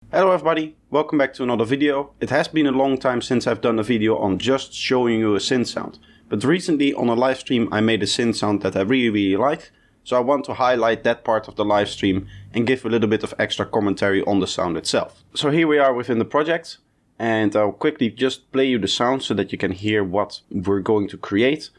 Hello everybody, welcome back to another video. It has been a long time since I've done a video on just showing you a synth sound. But recently on a live stream I made a synth sound that I really liked. So I want to highlight that part of the live stream and give a little bit of extra commentary on the sound itself. So here we are within the project and I'll quickly just play you the sound so that you can hear what we're going to create.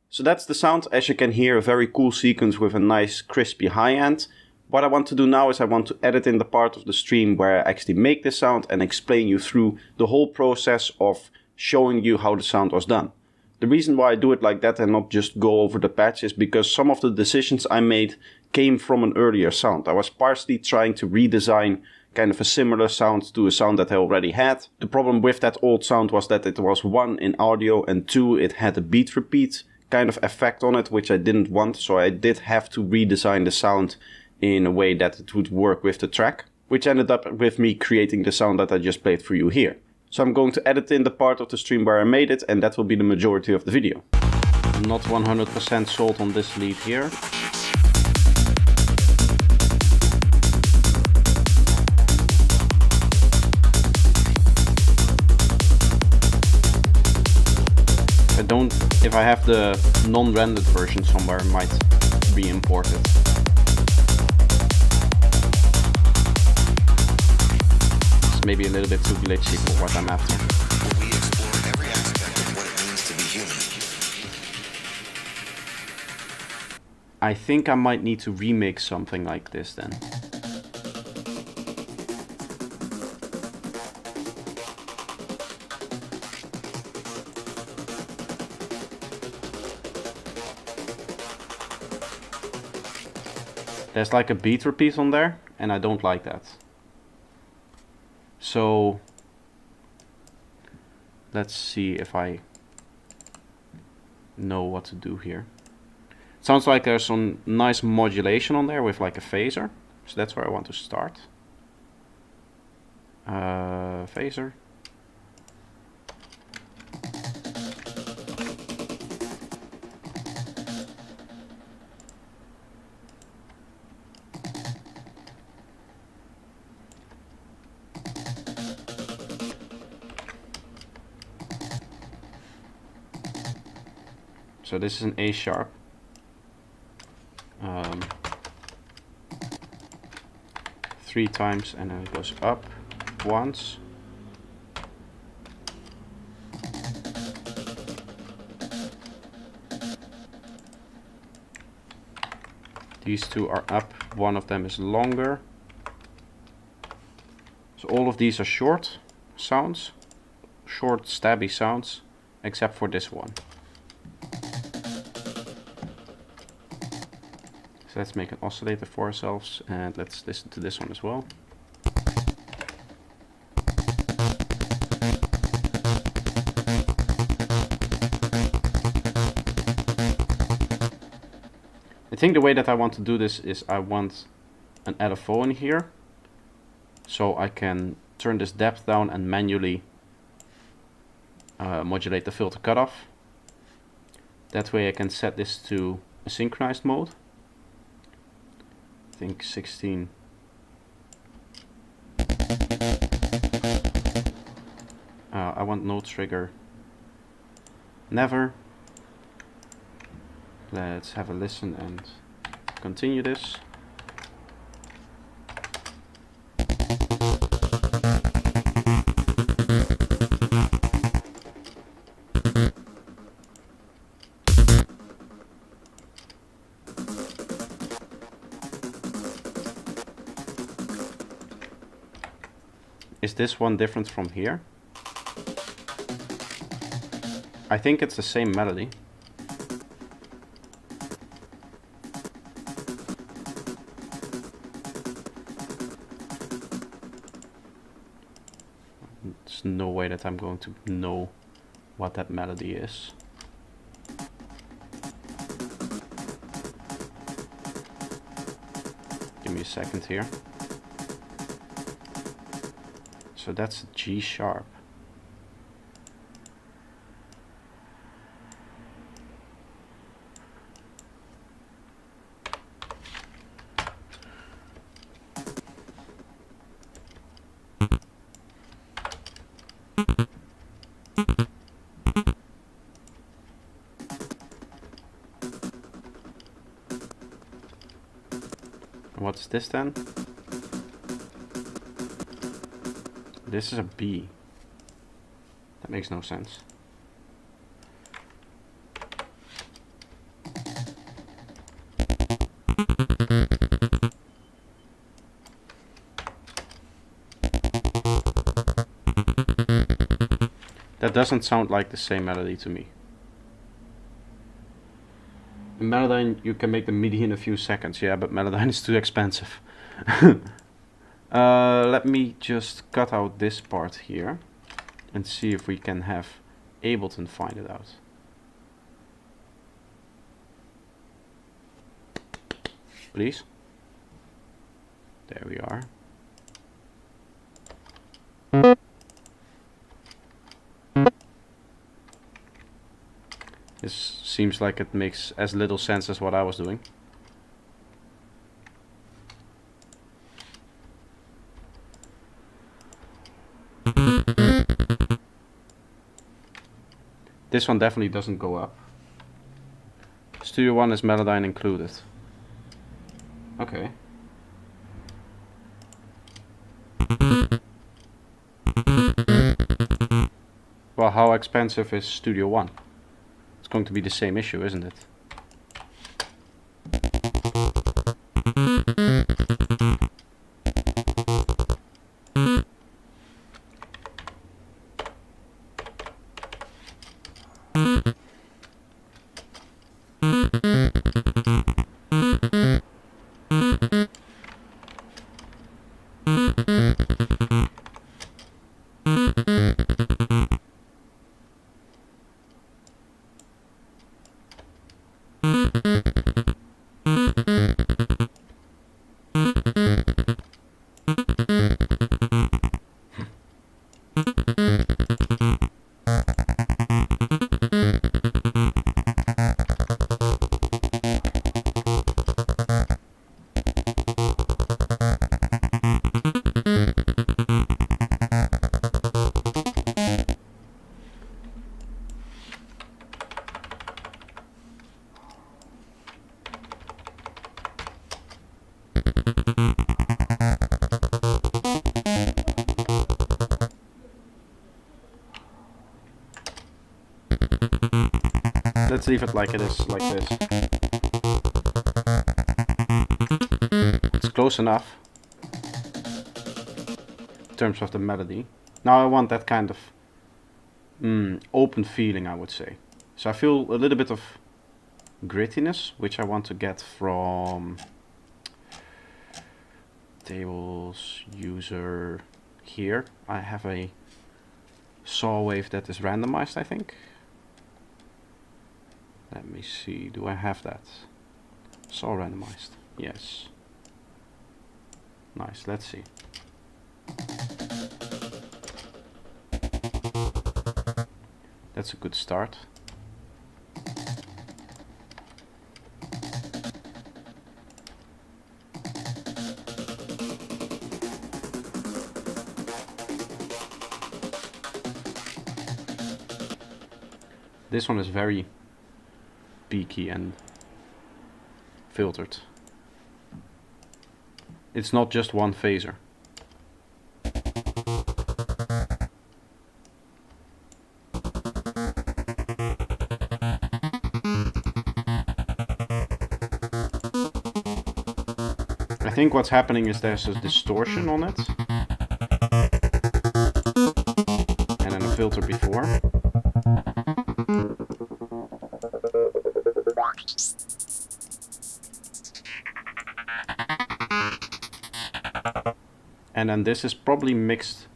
So that's the sound. As you can hear, a very cool sequence with a nice crispy high end. What I want to do now is I want to edit in the part of the stream where I actually make this sound and explain you through the whole process of showing you how the sound was done. The reason why I do it like that and not just go over the patch is because some of the decisions I made came from an earlier sound. I was partially trying to redesign kind of a similar sound to a sound that I already had. The problem with that old sound was that it was one in audio and two, it had a beat repeat kind of effect on it, which I didn't want, so I did have to redesign the sound in a way that it would work with the track, which ended up with me creating the sound that I just played for you here. So I'm going to edit in the part of the stream where I made it, and that will be the majority of the video. I'm not 100% sold on this lead here. If I have the non-rendered version somewhere, it might be imported. It's maybe a little bit too glitchy for what I'm after. We explore every aspect of what it means to be human. I think I might need to remix something like this then. There's like a beat repeat on there, and I don't like that. So let's see if I know what to do here. It sounds like there's some nice modulation on there with like a phaser. So that's where I want to start. Phaser. So this is an A sharp. 3 times and then it goes up once. These two are up, one of them is longer. So all of these are short sounds, short stabby sounds, except for this one. Let's make an oscillator for ourselves and let's listen to this one as well. I think the way that I want to do this is I want an LFO in here so I can turn this depth down and manually modulate the filter cutoff. That way I can set this to a synchronized mode. I think 16. I want no trigger. Never. Let's have a listen and continue this. Is this one different from here? I think it's the same melody. no way that I'm going to know what that melody is. Give me a second here. So that's a G sharp. What's this then? This is a B. That makes no sense. That doesn't sound like the same melody to me. In Melodyne you can make the MIDI in a few seconds, yeah, but Melodyne is too expensive. Let me just cut out this part here and see if we can have Ableton find it out. Please. There we are. This seems like it makes as little sense as what I was doing. This one definitely doesn't go up. Studio One is Melodyne included. Okay. Well, how expensive is Studio One? It's going to be the same issue, isn't it? Let's leave it like it is, like this. It's close enough in terms of the melody. Now I want that kind of open feeling, I would say. So I feel a little bit of grittiness, which I want to get from tables, user, here. I have a saw wave that is randomized, I think. Let me see, do I have that? Saw randomized, yes. Nice, let's see. That's a good start. This one is very peaky and filtered. It's not just one phaser. I think what's happening is there's a distortion on it and then a filter before. And then this is probably mixed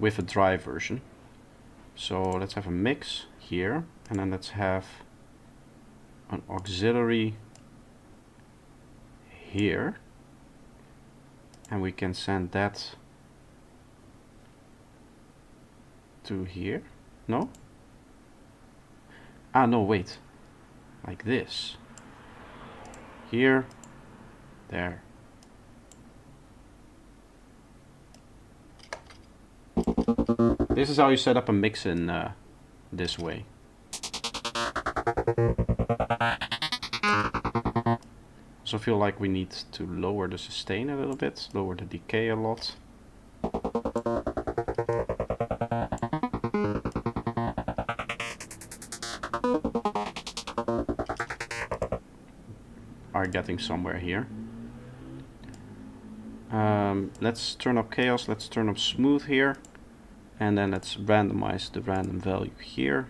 with a dry version. So let's have a mix here, and then let's have an auxiliary here, and we can send that to here. No? Ah, no, wait. Like this. Here, there. This is how you set up a mix in this way. Also feel like we need to lower the sustain a little bit, lower the decay a lot. Are getting somewhere here. Let's turn up chaos, let's turn up smooth here, and then let's randomize the random value here.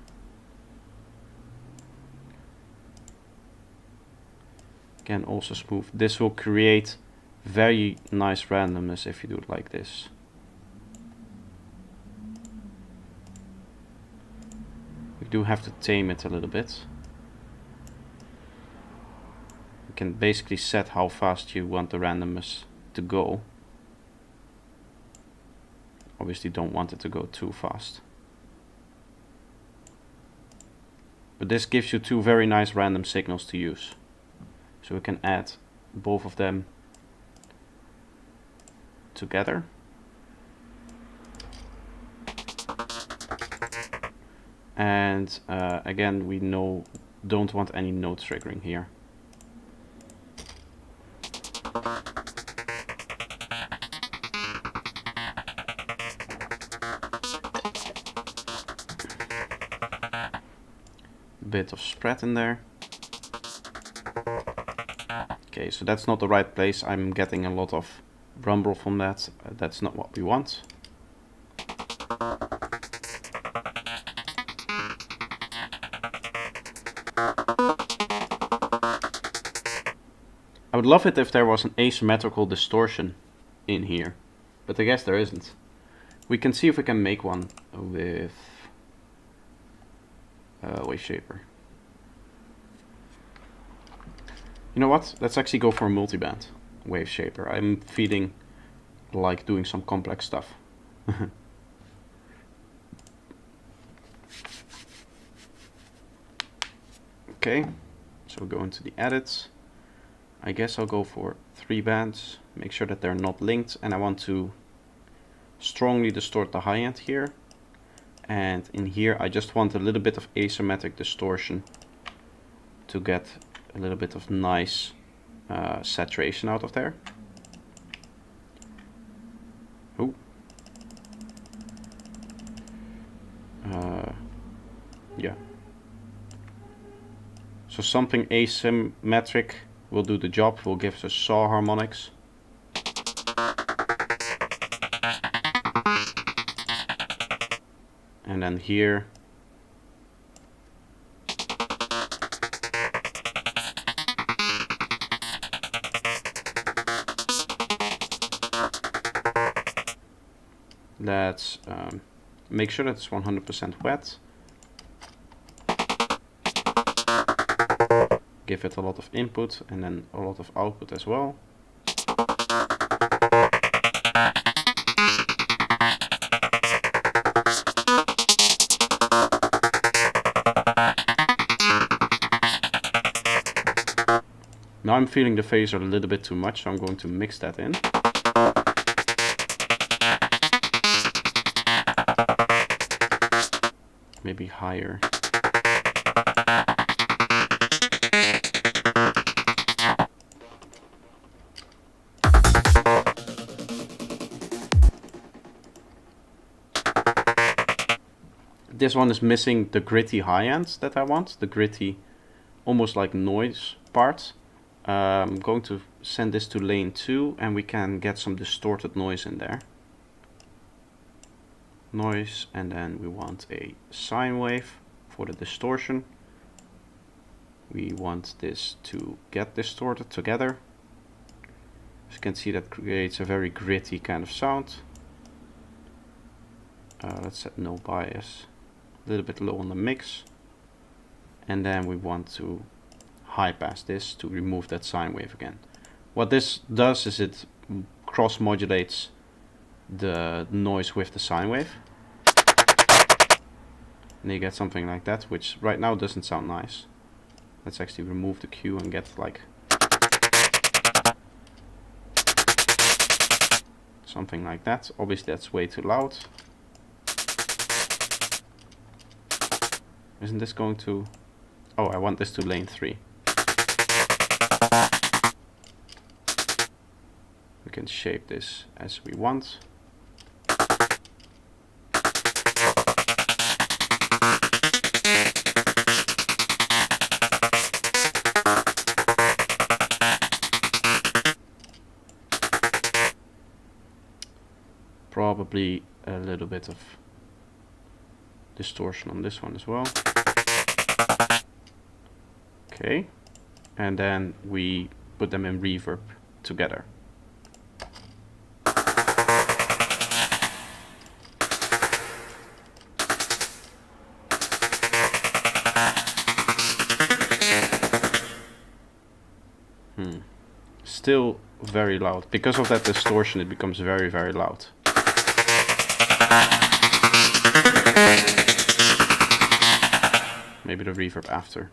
Again, also smooth. This will create very nice randomness if you do it like this. We do have to tame it a little bit. You can basically set how fast you want the randomness to go. Obviously don't want it to go too fast. But this gives you two very nice random signals to use. So we can add both of them together. And again, we don't want any node triggering here. Bit of spread in there. Okay, so that's not the right place. I'm getting a lot of rumble from that. That's not what we want. I would love it if there was an asymmetrical distortion in here, but I guess there isn't. We can see if we can make one with wave shaper. You know what? Let's actually go for a multiband wave shaper. I'm feeling like doing some complex stuff. Okay, so go into the edits. I guess I'll go for 3 bands. Make sure that they're not linked, and I want to strongly distort the high end here. And in here I just want a little bit of asymmetric distortion to get a little bit of nice saturation out of there. Ooh. Yeah. So something asymmetric will do the job, will give us saw harmonics. And then here let's make sure that it's 100% wet. Give it a lot of input and then a lot of output as well. Now I'm feeling the phaser a little bit too much, so I'm going to mix that in. Maybe higher. This one is missing the gritty high end that I want, the gritty, almost like noise part. I'm going to send this to lane 2 and we can get some distorted noise in there. Noise, and then we want a sine wave for the distortion. We want this to get distorted together. As you can see, that creates a very gritty kind of sound. let's set no bias, a little bit low on the mix, and then we want to high pass this to remove that sine wave again. What this does is it cross modulates the noise with the sine wave, and you get something like that, which right now doesn't sound nice. Let's actually remove the Q and get like something like that. Obviously that's way too loud. Isn't this going to... Oh, I want this to lane 3. We can shape this as we want. Probably a little bit of distortion on this one as well. Okay, and then we put them in reverb together. Still very loud. Because of that distortion, it becomes very, very loud. Maybe the reverb after.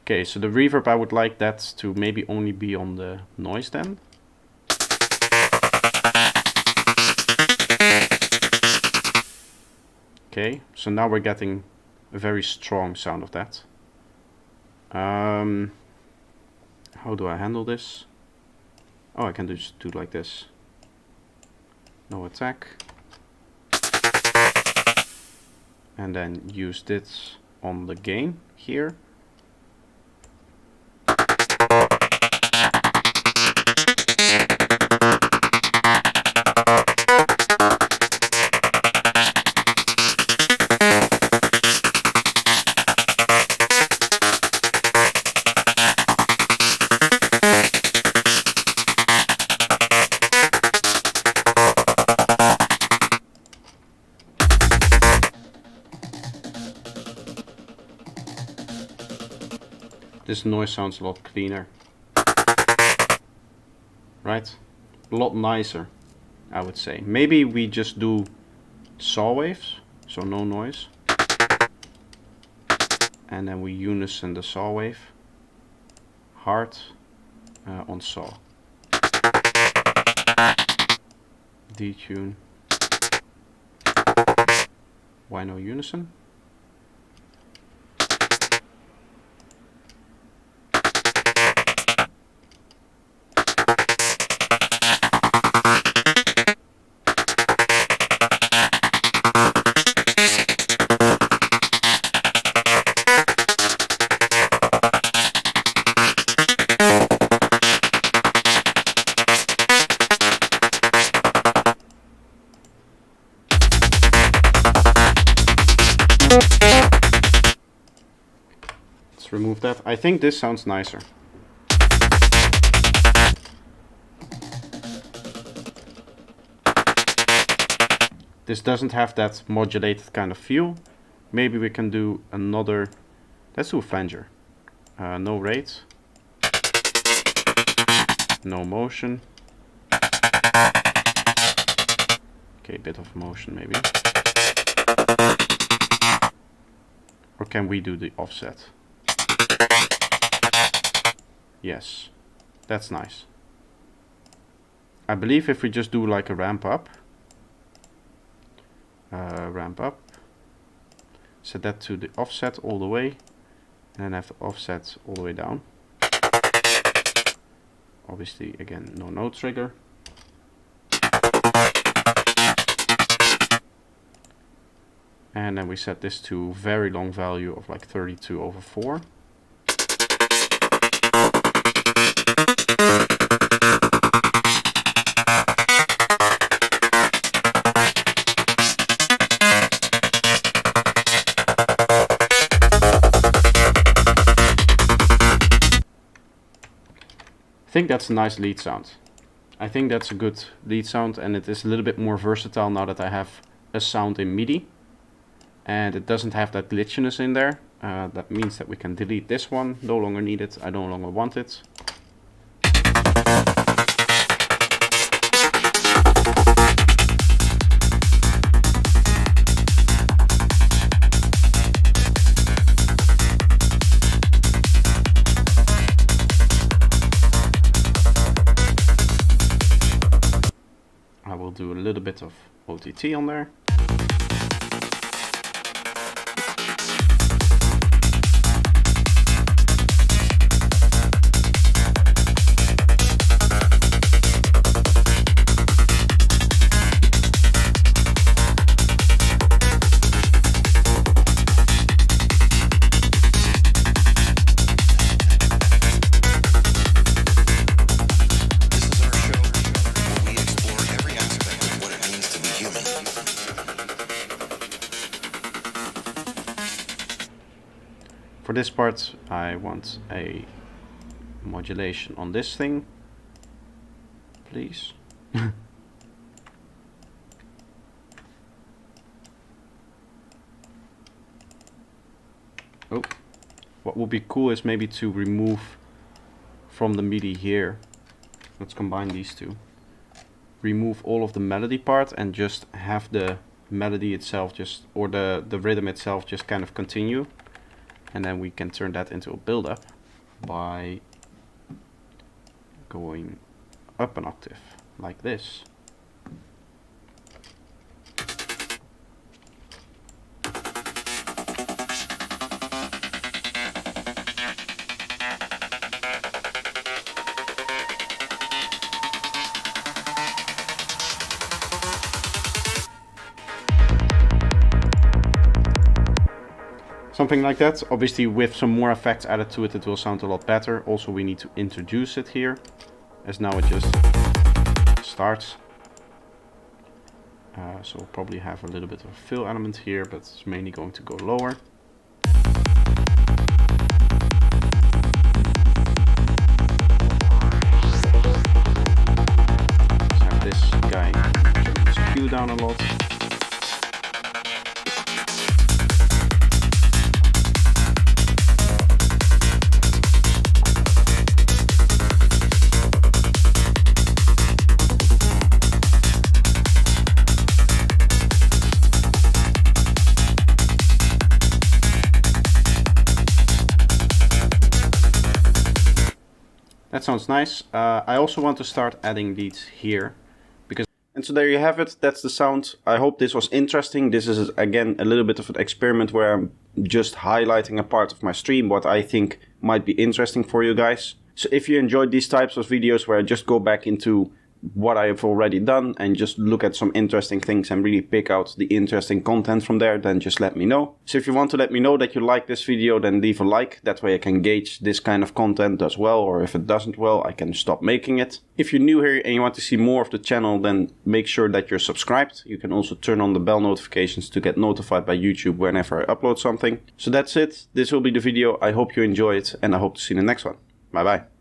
Okay, so the reverb, I would like that to maybe only be on the noise then. Okay, so now we're getting a very strong sound of that. How do I handle this? Oh, I can just do like this. No attack. And then use this on the gain here. This noise sounds a lot cleaner, right? A lot nicer, I would say. Maybe we just do saw waves, so no noise. And then we unison the saw wave hard on saw. Detune. Why no unison? Remove that. I think this sounds nicer. This doesn't have that modulated kind of feel. Maybe we can do another. Let's do a flanger. No rate. No motion. Okay, bit of motion maybe. Or can we do the offset? Yes, that's nice. I believe if we just do like a ramp up, set that to the offset all the way, and then have the offset all the way down. Obviously, again, no trigger. And then we set this to very long value of like 32/4. I think that's a nice lead sound. I think that's a good lead sound, and it is a little bit more versatile now that I have a sound in MIDI. And it doesn't have that glitchiness in there. That means that we can delete this one. No longer need it. I no longer want it. I will do a little bit of OTT on there. For this part, I want a modulation on this thing, please. Oh, what would be cool is maybe to remove from the MIDI here. Let's combine these two. Remove all of the melody part and just have the melody itself just, or the rhythm itself just kind of continue. And then we can turn that into a build-up by going up an octave, like this. Something like that. Obviously with some more effects added to it, it will sound a lot better. Also we need to introduce it here, as now it just starts. So we'll probably have a little bit of a fill element here, but it's mainly going to go lower. Let's have this guy turn his Q down a lot. That sounds nice. I also want to start adding leads here. And so there you have it. That's the sound. I hope this was interesting. This is again a little bit of an experiment where I'm just highlighting a part of my stream what I think might be interesting for you guys. So if you enjoyed these types of videos where I just go back into what I have already done and just look at some interesting things and really pick out the interesting content from there, then just let me know. So if you want to let me know that you like this video, then leave a like. That way I can gauge this kind of content does well, or if it doesn't well, I can stop making it. If you're new here and you want to see more of the channel, then make sure that you're subscribed. You can also turn on the bell notifications to get notified by YouTube whenever I upload something. So that's it. This will be the video. I hope you enjoy it, and I hope to see you in the next one. Bye bye.